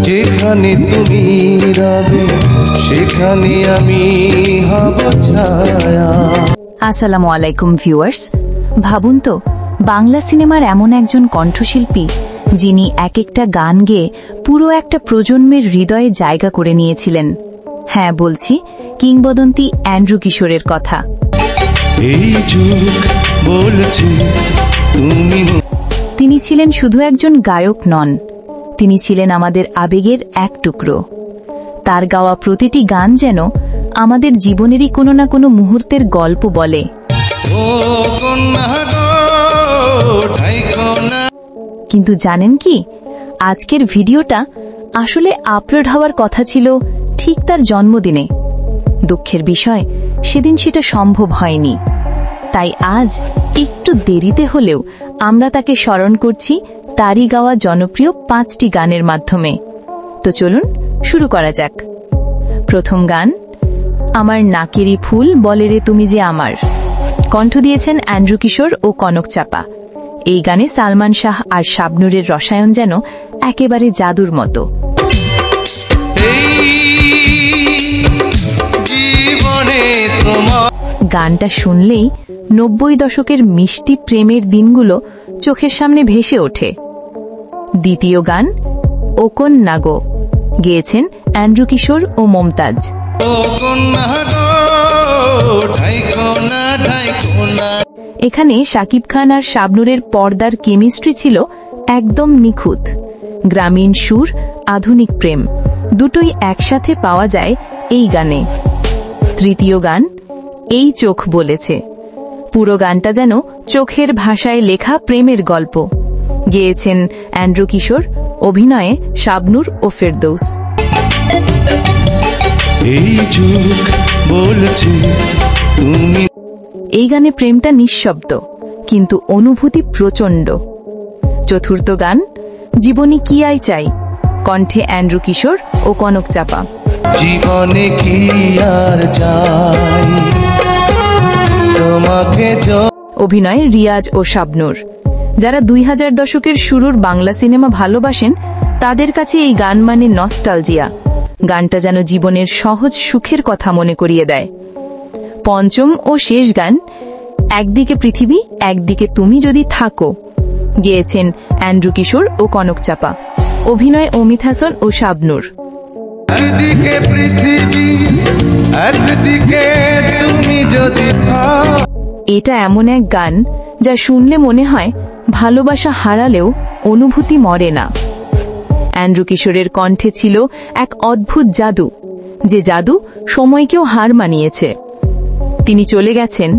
যেখানে তুমি রবে সেখানে আমি হব ছায়া। আসসালামু আলাইকুম ভিউয়ার্স। ভাবুন তো, বাংলা সিনেমার এমন একজন কণ্ঠশিল্পী যিনি এক একটা গান গেয়ে পুরো একটা প্রজন্মের হৃদয়ে জায়গা করে নিয়েছিলেন। হ্যাঁ, বলছি কিংবদন্তি অ্যান্ড্রু কিশোরের কথা। এই যুগ বলছে তুমি। তিনি ছিলেন শুধু একজন গায়ক নন, তিনি ছিলেন আমাদের আবেগের এক টুকরো। তার গাওয়া প্রতিটি গান যেন আমাদের জীবনেরই কোনো না কোনো মুহূর্তের গল্প বলে। কিন্তু জানেন কি, আজকের ভিডিওটা আসলে আপলোড হওয়ার কথা ছিল ঠিক তার জন্মদিনে। দুঃখের বিষয়, সেদিন সেটা সম্ভব হয়নি। তাই আজ একটু দেরিতে হলেও আমরা তাকে স্মরণ করছি তারই গাওয়া জনপ্রিয় 5টি গানের মাধ্যমে। তো চলুন শুরু করা যাক। প্রথম গান, আমার নাকেরই ফুল বলে রে তুমি যে আমার। কণ্ঠ দিয়েছেন অ্যান্ড্রু কিশোর ও কনক চাপা। এই গানে সালমান শাহ আর শাবনূরের রসায়ন যেন একেবারে জাদুর মতো। গানটা শুনলেই 90 দশকের মিষ্টি প্রেমের দিনগুলো চোখের সামনে ভেসে ওঠে। দ্বিতীয় গান, ওকন নাগো, গেয়েছেন অ্যান্ড্রু কিশোর ও মমতাজ। এখানে শাকিব খান আর শাবনূরের পর্দার কেমিস্ট্রি ছিল একদম নিখুঁত। গ্রামীণ সুর, আধুনিক প্রেম দুটোই একসাথে পাওয়া যায় এই গানে। তৃতীয় গান, এই চোখ বলেছে। পুরো গানটা যেন চোখের ভাষায় লেখা প্রেমের গল্প। গেয়েছেন অ্যান্ড্রু কিশোর, অভিনয়ে শাবনূর ও ফেরদৌস। এই গানে প্রেমটা নিঃশব্দ কিন্তু অনুভূতি প্রচণ্ড। চতুর্থ গান, জীবনে কি আই চাই, কণ্ঠে অ্যান্ড্রু কিশোর ও কনক চাপা। জীবনে কি আর চাই তোমাকে। অভিনয়ে রিয়াজ ও শাবনূর। যারা 2000 দশকের শুরুর বাংলা সিনেমা ভালোবাসেন তাদের কাছে এই গান মানে নস্টালজিয়া। গানটা যেন জীবনের সহজ সুখের কথা মনে করিয়ে দেয়। পঞ্চম ও শেষ গান, একদিকে পৃথিবী একদিকে তুমি যদি থাকো, গেয়েছেন অ্যান্ড্রু কিশোর ও কনক চাপা। অভিনয় অমিত হাসান ও শাবনূর। একদিকে পৃথিবী একদিকে তুমি যদি। এটা এমন এক গান যা শুনলে মনে হয় ভালোবাসা হারালেও অনুভূতি মরে না। অ্যান্ড্রু কিশোরের কণ্ঠে ছিল এক অদ্ভুত জাদু, যে জাদু সময়কেও হার মানিয়েছে। তিনি চলে গেছেন,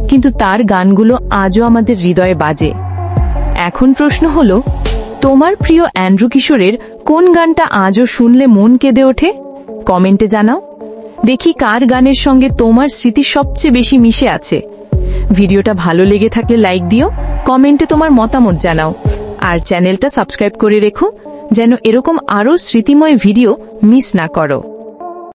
কিন্তু তার গানগুলো আজও আমাদের হৃদয়ে বাজে। এখন প্রশ্ন হলো, তোমার প্রিয় অ্যান্ড্রু কিশোরের কোন গানটা আজও শুনলে মন কেঁদে ওঠে? কমেন্টে জানাও। দেখি কার গানের সঙ্গে তোমার স্মৃতি সবচেয়ে বেশি মিশে আছে। ভিডিওটা ভালো লেগে থাকলে লাইক দিও, কমেন্টে তোমার মতামত জানাও, আর চ্যানেলটা সাবস্ক্রাইব করে রেখো যেন এরকম আরও স্মৃতিময় ভিডিও মিস না করো।